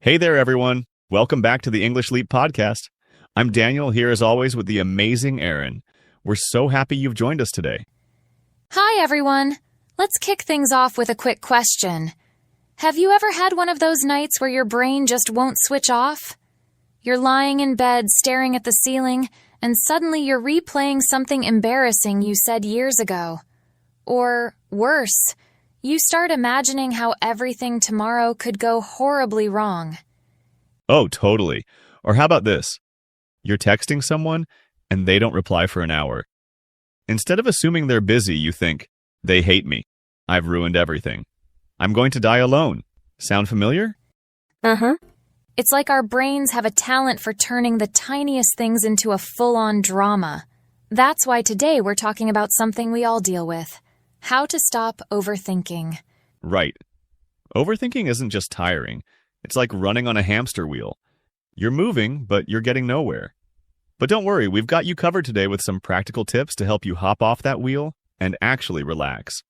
Hey there, everyone. Welcome back to the English Leap podcast. I'm Daniel, here as always with the amazing Erin. We're so happy you've joined us today. Hi, everyone. Let's kick things off with a quick question. Have you ever had one of those nights where your brain just won't switch off? You're lying in bed staring at the ceiling, and suddenly you're replaying something embarrassing you said years ago. Or, worse, you start imagining how everything tomorrow could go horribly wrong. Oh, totally. Or how about this? You're texting someone, and they don't reply for an hour. Instead of assuming they're busy, you think, they hate me. I've ruined everything. I'm going to die alone. Sound familiar? Uh-huh. It's like our brains have a talent for turning the tiniest things into a full-on drama. That's why today we're talking about something we all deal with. How to stop overthinking. Right. Overthinking isn't just tiring. It's like running on a hamster wheel. You're moving, but you're getting nowhere. But don't worry, we've got you covered today with some practical tips to help you hop off that wheel and actually relax.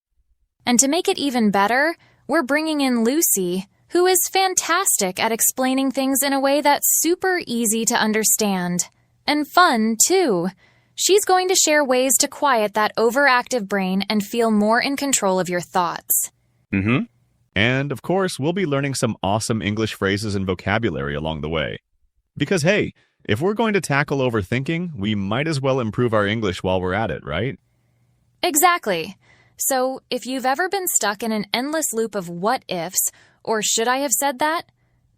And to make it even better, we're bringing in Lucy, who is fantastic at explaining things in a way that's super easy to understand. And fun, too. She's going to share ways to quiet that overactive brain and feel more in control of your thoughts. Mm-hmm. And, of course, we'll be learning some awesome English phrases and vocabulary along the way. Because, hey, if we're going to tackle overthinking, we might as well improve our English while we're at it, right? Exactly. So, if you've ever been stuck in an endless loop of what-ifs, or should I have said that?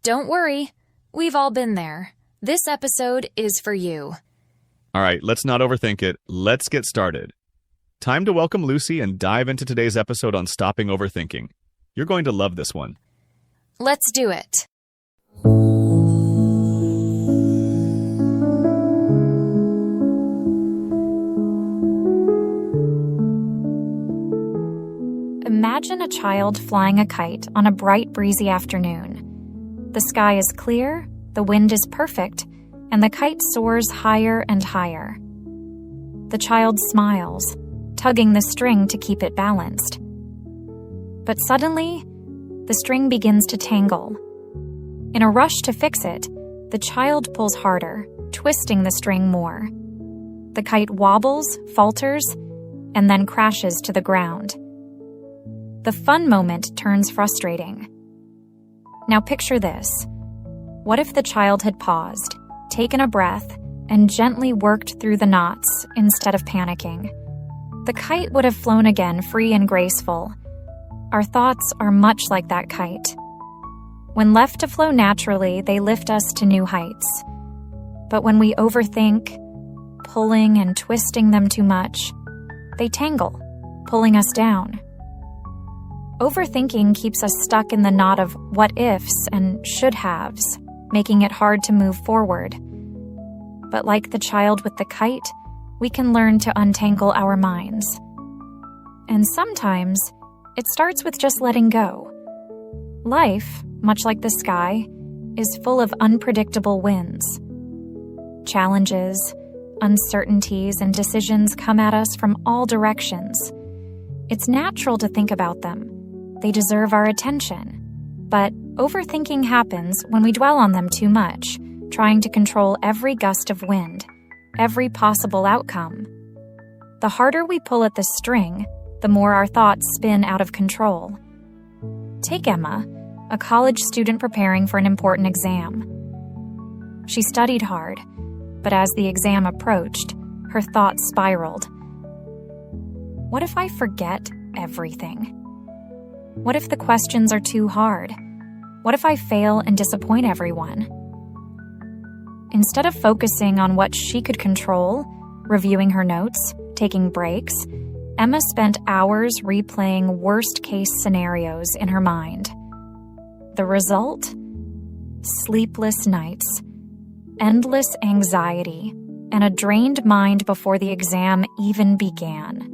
Don't worry. We've all been there. This episode is for you. All right, let's not overthink it. Let's get started. Time to welcome Lucy and dive into today's episode on stopping overthinking. You're going to love this one. Let's do it. Imagine a child flying a kite on a bright, breezy afternoon. The sky is clear, the wind is perfect, and the kite soars higher and higher. The child smiles, tugging the string to keep it balanced. But suddenly, the string begins to tangle. In a rush to fix it, the child pulls harder, twisting the string more. The kite wobbles, falters, and then crashes to the ground. The fun moment turns frustrating. Now picture this. What if the child had paused, taken a breath, and gently worked through the knots instead of panicking? The kite would have flown again free and graceful. Our thoughts are much like that kite. When left to flow naturally, they lift us to new heights. But when we overthink, pulling and twisting them too much, they tangle, pulling us down. Overthinking keeps us stuck in the knot of what-ifs and should-haves, making it hard to move forward. But like the child with the kite, we can learn to untangle our minds. And sometimes, it starts with just letting go. Life, much like the sky, is full of unpredictable winds. Challenges, uncertainties, and decisions come at us from all directions. It's natural to think about them. They deserve our attention. But overthinking happens when we dwell on them too much, trying to control every gust of wind, every possible outcome. The harder we pull at the string, the more our thoughts spin out of control. Take Emma, a college student preparing for an important exam. She studied hard, but as the exam approached, her thoughts spiraled. What if I forget everything? What if the questions are too hard? What if I fail and disappoint everyone? Instead of focusing on what she could control, reviewing her notes, taking breaks, Emma spent hours replaying worst-case scenarios in her mind. The result? Sleepless nights, endless anxiety, and a drained mind before the exam even began.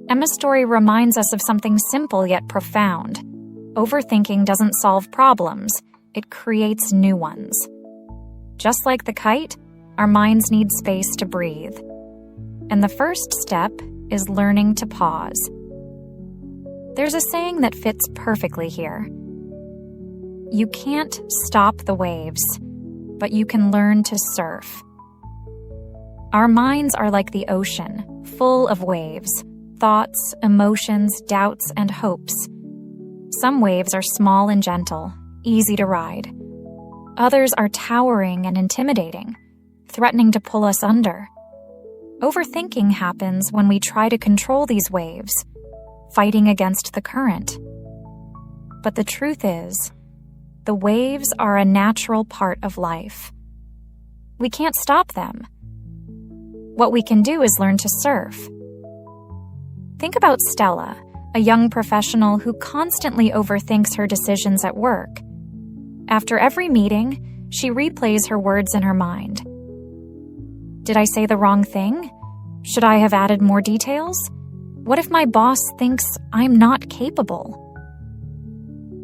Emma's story reminds us of something simple yet profound. Overthinking doesn't solve problems, it creates new ones. Just like the kite, our minds need space to breathe. And the first step is learning to pause. There's a saying that fits perfectly here. You can't stop the waves, but you can learn to surf. Our minds are like the ocean, full of waves, thoughts, emotions, doubts, and hopes. Some waves are small and gentle, easy to ride. Others are towering and intimidating, threatening to pull us under. Overthinking happens when we try to control these waves, fighting against the current. But the truth is, the waves are a natural part of life. We can't stop them. What we can do is learn to surf. Think about Stella, a young professional who constantly overthinks her decisions at work. After every meeting, she replays her words in her mind. Did I say the wrong thing? Should I have added more details? What if my boss thinks I'm not capable?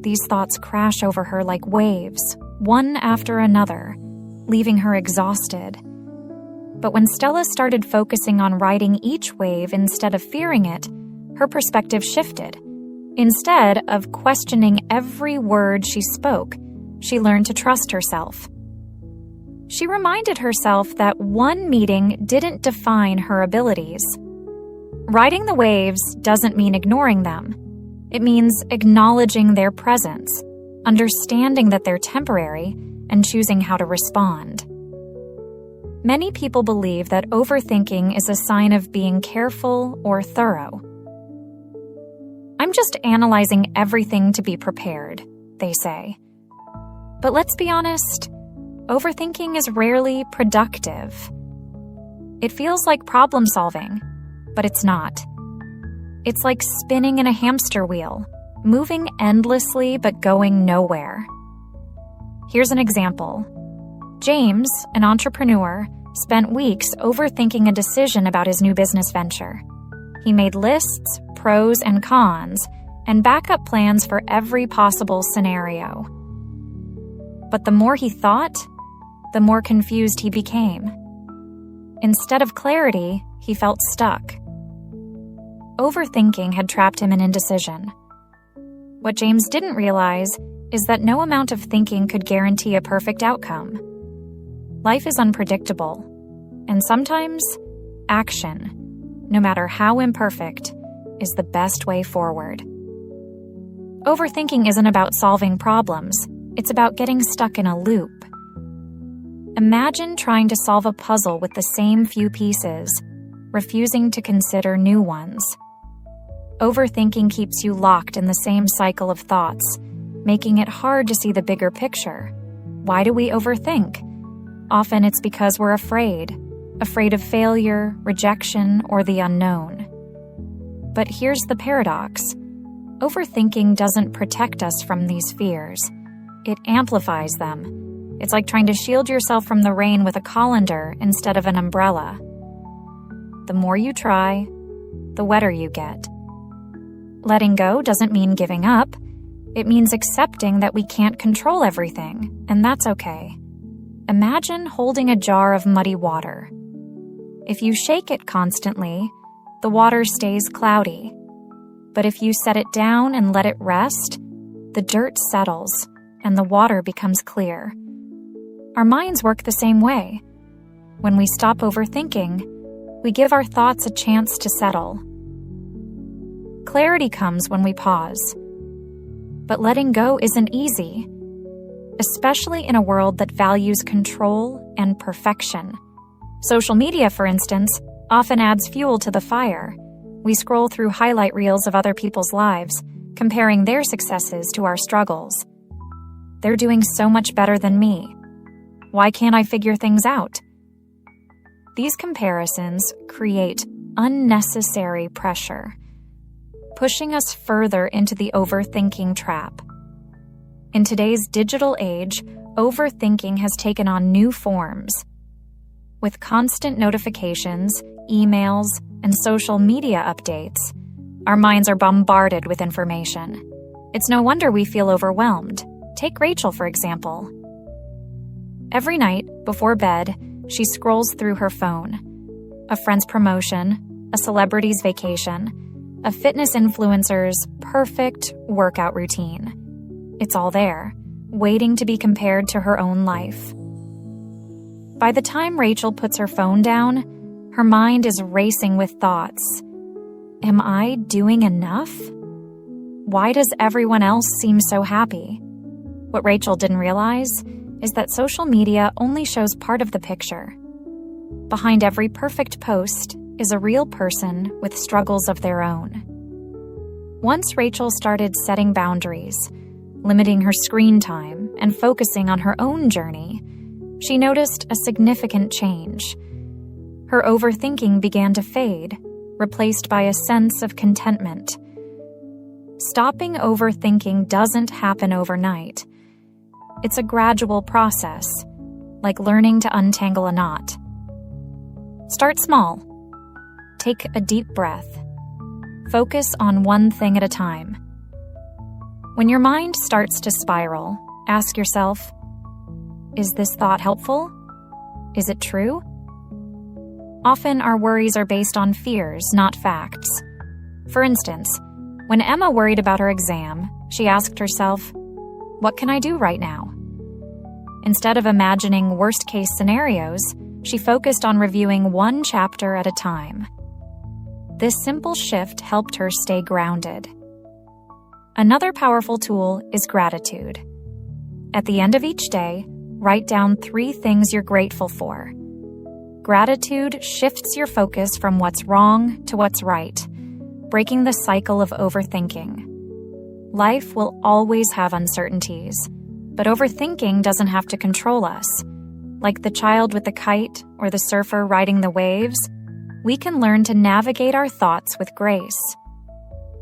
These thoughts crash over her like waves, one after another, leaving her exhausted. But when Stella started focusing on riding each wave instead of fearing it, her perspective shifted. Instead of questioning every word she spoke, she learned to trust herself. She reminded herself that one meeting didn't define her abilities. Riding the waves doesn't mean ignoring them. It means acknowledging their presence, understanding that they're temporary, and choosing how to respond. Many people believe that overthinking is a sign of being careful or thorough. I'm just analyzing everything to be prepared, they say. But let's be honest, overthinking is rarely productive. It feels like problem solving, but it's not. It's like spinning in a hamster wheel, moving endlessly but going nowhere. Here's an example. James, an entrepreneur, spent weeks overthinking a decision about his new business venture. He made lists, pros and cons, and backup plans for every possible scenario. But the more he thought, the more confused he became. Instead of clarity, he felt stuck. Overthinking had trapped him in indecision. What James didn't realize is that no amount of thinking could guarantee a perfect outcome. Life is unpredictable, and sometimes action, no matter how imperfect, is the best way forward. Overthinking isn't about solving problems, it's about getting stuck in a loop. Imagine trying to solve a puzzle with the same few pieces, refusing to consider new ones. Overthinking keeps you locked in the same cycle of thoughts, making it hard to see the bigger picture. Why do we overthink? Often it's because we're afraid of failure, rejection, or the unknown. But here's the paradox. Overthinking doesn't protect us from these fears. It amplifies them. It's like trying to shield yourself from the rain with a colander instead of an umbrella. The more you try, the wetter you get. Letting go doesn't mean giving up. It means accepting that we can't control everything, and that's okay. Imagine holding a jar of muddy water. If you shake it constantly, the water stays cloudy. But if you set it down and let it rest, the dirt settles and the water becomes clear. Our minds work the same way. When we stop overthinking, we give our thoughts a chance to settle. Clarity comes when we pause. But letting go isn't easy, especially in a world that values control and perfection. Social media, for instance, often adds fuel to the fire. We scroll through highlight reels of other people's lives, comparing their successes to our struggles. They're doing so much better than me. Why can't I figure things out? These comparisons create unnecessary pressure, pushing us further into the overthinking trap. In today's digital age, overthinking has taken on new forms. With constant notifications, emails, and social media updates, our minds are bombarded with information. It's no wonder we feel overwhelmed. Take Rachel, for example. Every night, before bed, she scrolls through her phone. A friend's promotion, a celebrity's vacation, a fitness influencer's perfect workout routine. It's all there, waiting to be compared to her own life. By the time Rachel puts her phone down, her mind is racing with thoughts. Am I doing enough? Why does everyone else seem so happy? What Rachel didn't realize is that social media only shows part of the picture. Behind every perfect post is a real person with struggles of their own. Once Rachel started setting boundaries, limiting her screen time, and focusing on her own journey, she noticed a significant change. Her overthinking began to fade, replaced by a sense of contentment. Stopping overthinking doesn't happen overnight. It's a gradual process, like learning to untangle a knot. Start small. Take a deep breath. Focus on one thing at a time. When your mind starts to spiral, ask yourself, is this thought helpful? Is it true? Often our worries are based on fears, not facts. For instance, when Emma worried about her exam, she asked herself, what can I do right now? Instead of imagining worst-case scenarios, she focused on reviewing one chapter at a time. This simple shift helped her stay grounded. Another powerful tool is gratitude. At the end of each day, write down 3 things you're grateful for. Gratitude shifts your focus from what's wrong to what's right, breaking the cycle of overthinking. Life will always have uncertainties, but overthinking doesn't have to control us. Like the child with the kite or the surfer riding the waves, we can learn to navigate our thoughts with grace.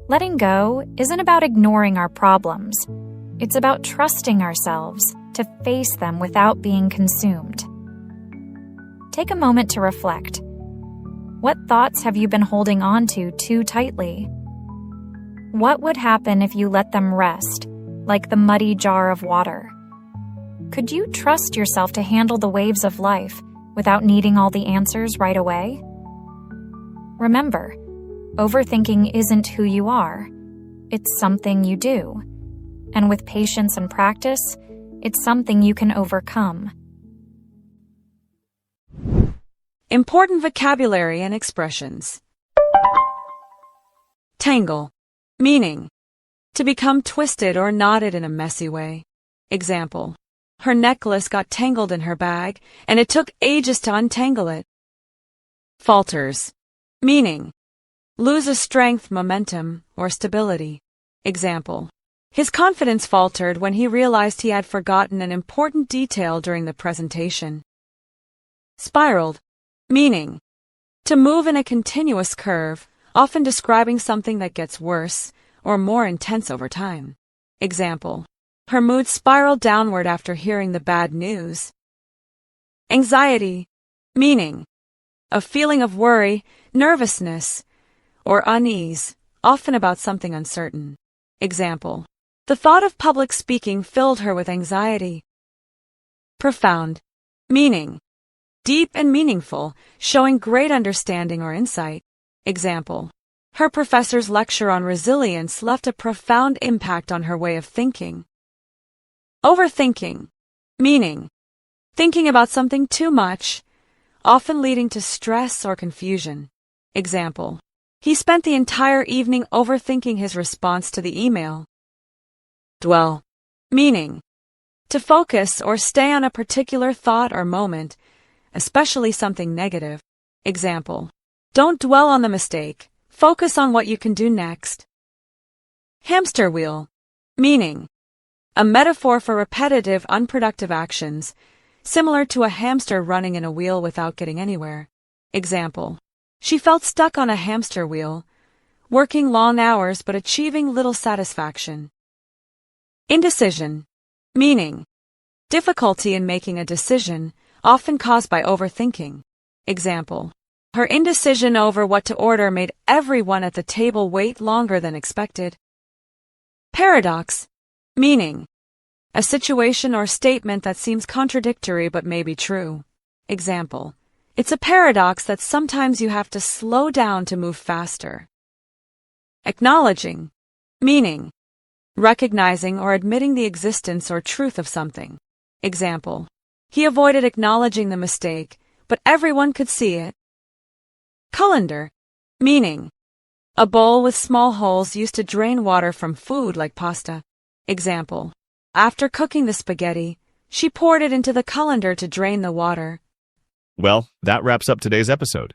Letting go isn't about ignoring our problems. It's about trusting ourselves to face them without being consumed. Take a moment to reflect. What thoughts have you been holding on to too tightly? What would happen if you let them rest, like the muddy jar of water? Could you trust yourself to handle the waves of life without needing all the answers right away? Remember, overthinking isn't who you are. It's something you do. And with patience and practice, it's something you can overcome. Important vocabulary and expressions. Tangle. Meaning, to become twisted or knotted in a messy way. Example, her necklace got tangled in her bag, and it took ages to untangle it. Falters. Meaning, loses strength, momentum, or stability. Example, his confidence faltered when he realized he had forgotten an important detail during the presentation. Spiraled. Meaning, to move in a continuous curve, often describing something that gets worse or more intense over time. Example, her mood spiraled downward after hearing the bad news. Anxiety. Meaning, a feeling of worry, nervousness, or unease, often about something uncertain. Example, the thought of public speaking filled her with anxiety. Profound. Meaning, deep and meaningful, showing great understanding or insight. Example, her professor's lecture on resilience left a profound impact on her way of thinking. Overthinking. Meaning, thinking about something too much, often leading to stress or confusion. Example, he spent the entire evening overthinking his response to the email. Dwell. Meaning, to focus or stay on a particular thought or moment, especially something negative. Example, don't dwell on the mistake, focus on what you can do next. Hamster wheel. Meaning, a metaphor for repetitive, unproductive actions, similar to a hamster running in a wheel without getting anywhere. Example, she felt stuck on a hamster wheel, working long hours but achieving little satisfaction. Indecision. Meaning, difficulty in making a decision, often caused by overthinking. Example, her indecision over what to order made everyone at the table wait longer than expected. Paradox. Meaning, a situation or statement that seems contradictory but may be true. Example, it's a paradox that sometimes you have to slow down to move faster. Acknowledging. Meaning, recognizing or admitting the existence or truth of something. Example: he avoided acknowledging the mistake, but everyone could see it. Colander, meaning a bowl with small holes used to drain water from food like pasta. Example: after cooking the spaghetti, she poured it into the colander to drain the water. Well, that wraps up today's episode.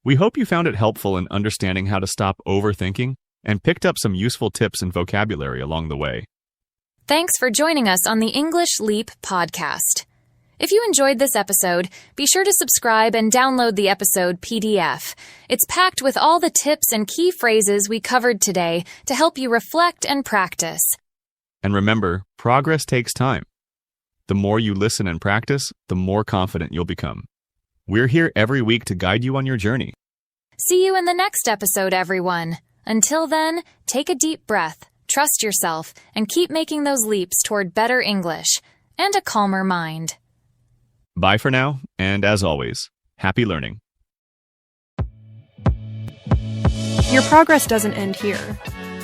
We hope you found it helpful in understanding how to stop overthinking and picked up some useful tips and vocabulary along the way. Thanks for joining us on the English Leap podcast. If you enjoyed this episode, be sure to subscribe and download the episode PDF. It's packed with all the tips and key phrases we covered today to help you reflect and practice. And remember, progress takes time. The more you listen and practice, the more confident you'll become. We're here every week to guide you on your journey. See you in the next episode, everyone. Until then, take a deep breath, trust yourself, and keep making those leaps toward better English and a calmer mind. Bye for now, and as always, happy learning. Your progress doesn't end here.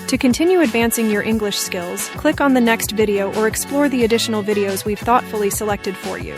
To continue advancing your English skills, click on the next video or explore the additional videos we've thoughtfully selected for you.